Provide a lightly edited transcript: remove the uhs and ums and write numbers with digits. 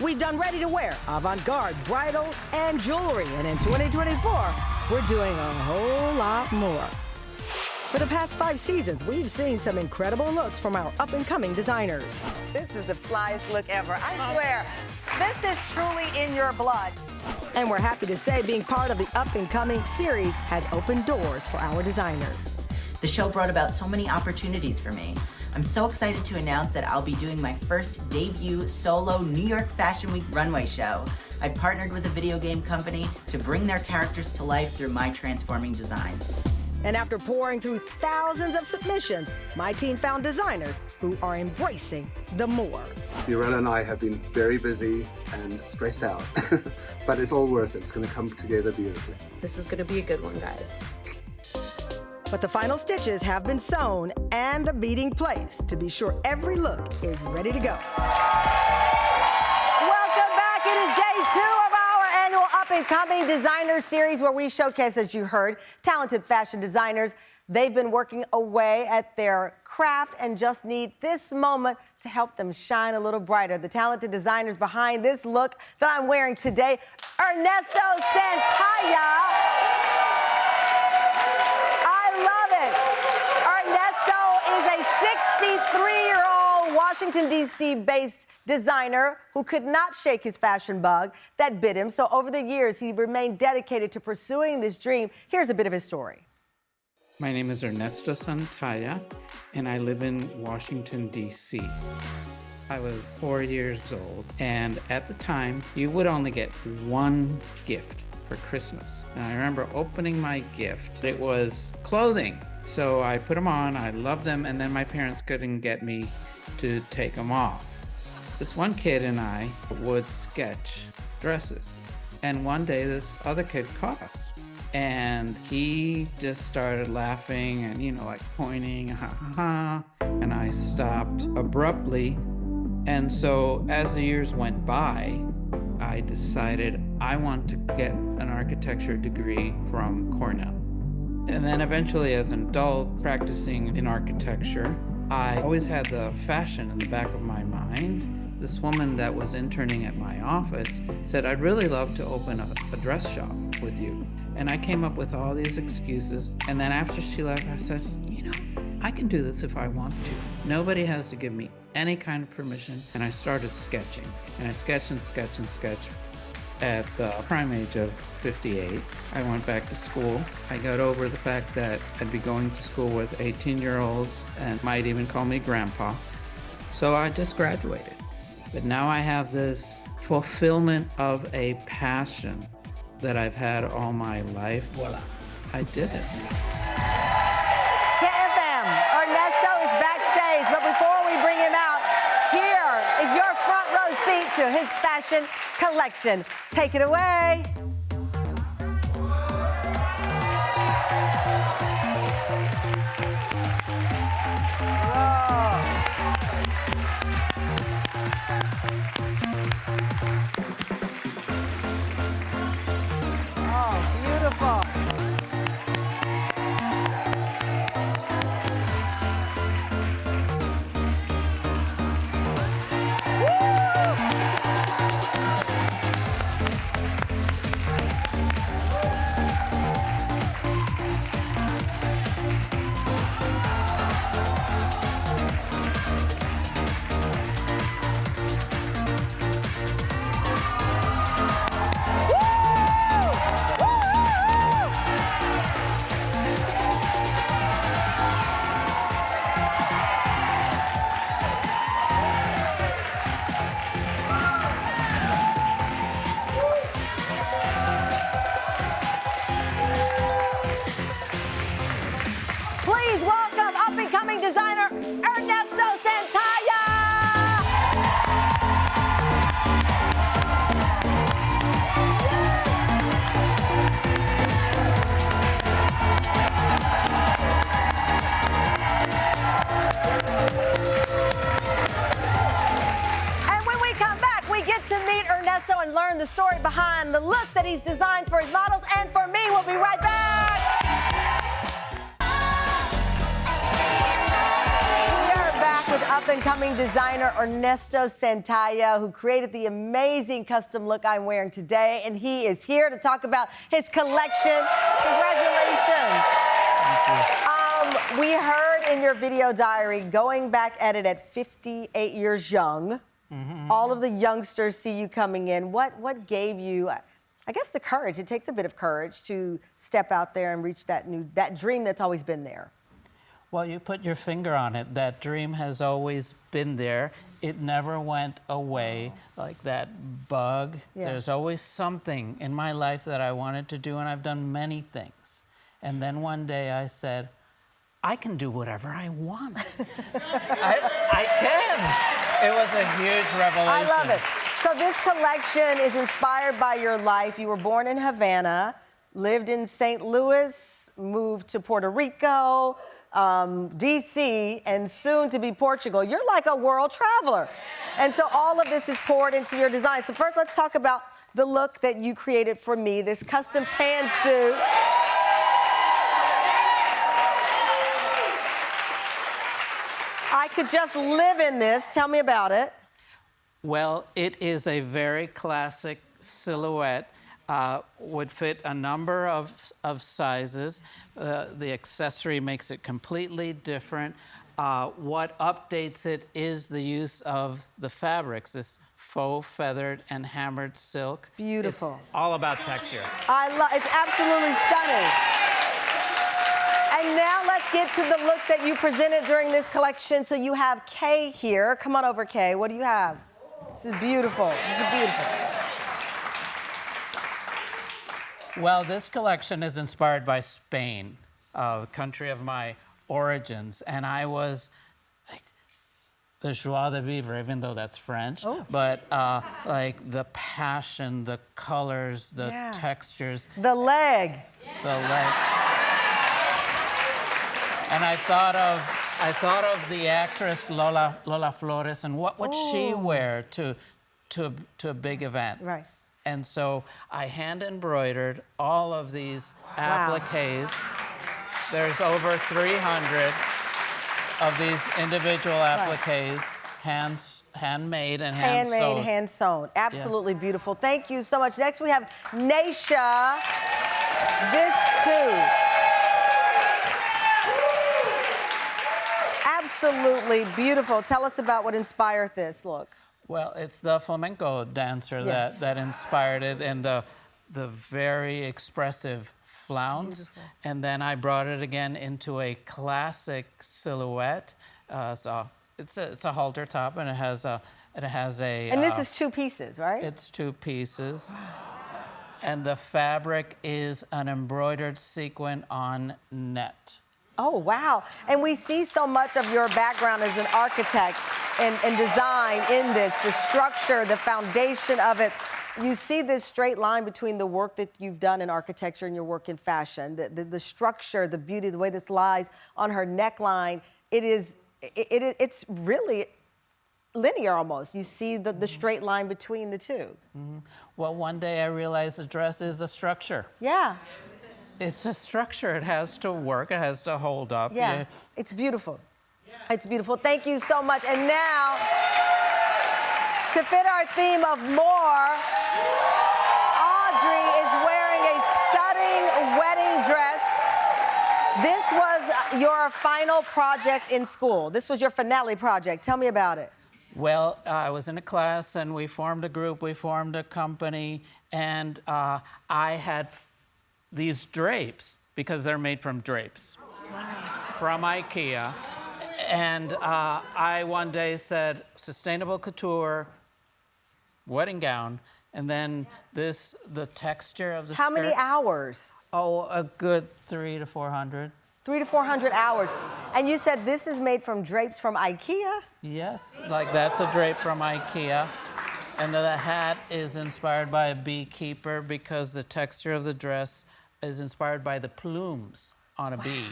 We've done ready-to-wear, avant-garde, bridal, and jewelry. And in 2024, we're doing a whole lot more. For the past 5 seasons, we've seen some incredible looks from our up-and-coming designers. This is the flyest look ever. I swear, this is truly in your blood. And we're happy to say being part of the up-and-coming series has opened doors for our designers. The show brought about so many opportunities for me. I'm so excited to announce that I'll be doing my first debut solo New York Fashion Week runway show. I've partnered with a video game company to bring their characters to life through my transforming designs. And after pouring through thousands of submissions, my team found designers who are embracing the more. Fiorella and I have been very busy and stressed out, but it's all worth it. It's going to come together beautifully. This is going to be a good one, guys. But the final stitches have been sewn and the beading placed to be sure every look is ready to go. Welcome back. It is day 2 of our annual up-and-coming designer series where we showcase, as you heard, talented fashion designers. They've been working away at their craft and just need this moment to help them shine a little brighter. The talented designers behind this look that I'm wearing today, Ernesto Santalla. Ernesto is a 63-year-old Washington, D.C. based designer who could not shake his fashion bug that bit him. So over the years, he remained dedicated to pursuing this dream. Here's a bit of his story. My name is Ernesto Santalla, and I live in Washington, D.C. I was 4 years old, and at the time, you would only get one gift for Christmas. And I remember opening my gift. It was clothing. So I put them on, I loved them, and then my parents couldn't get me to take them off. This one kid and I would sketch dresses. And one day this other kid caught us. And he just started laughing and, like pointing, ha ha ha. And I stopped abruptly. And so as the years went by, I decided I want to get an architecture degree from Cornell. And then eventually as an adult practicing in architecture, I always had the fashion in the back of my mind. This woman that was interning at my office said, I'd really love to open a dress shop with you. And I came up with all these excuses. And then after she left, I said, I can do this if I want to. Nobody has to give me any kind of permission. And I started sketching. And I sketched and sketched and sketched. At the prime age of 58, I went back to school. I got over the fact that I'd be going to school with 18-year-olds and might even call me grandpa. So I just graduated. But now I have this fulfillment of a passion that I've had all my life. Voila, I did it. KFM, Ernesto is backstage, but before we bring him out, here is your front row seat to his fashion collection. Take it away. Oh, beautiful. Please welcome up-and-coming designer Ernesto Santalla. And when we come back, we get to meet Ernesto and learn the story behind the looks that he's designed for his models and for me. We'll be right back. With up-and-coming designer Ernesto Santalla, who created the amazing custom look I'm wearing today, and he is here to talk about his collection. Congratulations. Thank you. We heard in your video diary, going back at it at 58 years young, all of the youngsters see you coming in. What gave you, I guess, the courage? It takes a bit of courage to step out there and reach that dream that's always been there. Well, you put your finger on it. That dream has always been there. It never went away like that bug. Yeah. There's always something in my life that I wanted to do, and I've done many things. And then one day I said, I can do whatever I want. I can. It was a huge revelation. I love it. So this collection is inspired by your life. You were born in Havana, lived in St. Louis, moved to Puerto Rico, DC, and soon to be Portugal. You're like a world traveler. And so all of this is poured into your design. So first, let's talk about the look that you created for me, this custom pantsuit. I could just live in this. Tell me about it. Well, it is a very classic silhouette. Would fit a number of sizes. The accessory makes it completely different. What updates it is the use of the fabrics, this faux feathered and hammered silk. Beautiful. It's all about texture. It's absolutely stunning. And now let's get to the looks that you presented during this collection. So you have Kay here. Come on over, Kay. What do you have? This is beautiful. This is beautiful. Well, this collection is inspired by Spain, the country of my origins, and I was like the joie de vivre, even though that's French, but like the passion, the colors, the textures. The leg. The legs. And I thought of the actress Lola Flores, and what would she wear to a big event? Right. And so I hand embroidered all of these appliques. There's over 300 of these individual appliques, handmade and hand sewn. Handmade, hand sewn. Absolutely beautiful. Thank you so much. Next we have Naisha. This too. Absolutely beautiful. Tell us about what inspired this look. Well, it's the flamenco dancer that inspired it, and the very expressive flounce. Beautiful. And then I brought it again into a classic silhouette. So it's a halter top, and it has a. And this is two pieces, right? It's two pieces. And the fabric is an embroidered sequin on net. Oh, wow. And we see so much of your background as an architect and design in this, the structure, the foundation of it. You see this straight line between the work that you've done in architecture and your work in fashion, the structure, the beauty, the way this lies on her neckline. It's really linear almost. You see the straight line between the two. Well, one day I realized a dress is a structure. Yeah. It's a structure. It has to work. It has to hold up. Yeah. It's beautiful. It's beautiful. Thank you so much. And now, to fit our theme of more, Audrey is wearing a stunning wedding dress. This was your final project in school. This was your finale project. Tell me about it. Well, I was in a class, and we formed a group. We formed a company, and I had these drapes, because they're made from drapes, from IKEA. And I one day said, sustainable couture, wedding gown, and then the texture of the skirt. How many hours? Oh, a good 300 to 400. 300 to 400 hours. And you said this is made from drapes from IKEA? Yes, like that's a drape from IKEA. And the hat is inspired by a beekeeper because the texture of the dress is inspired by the plumes on a bee.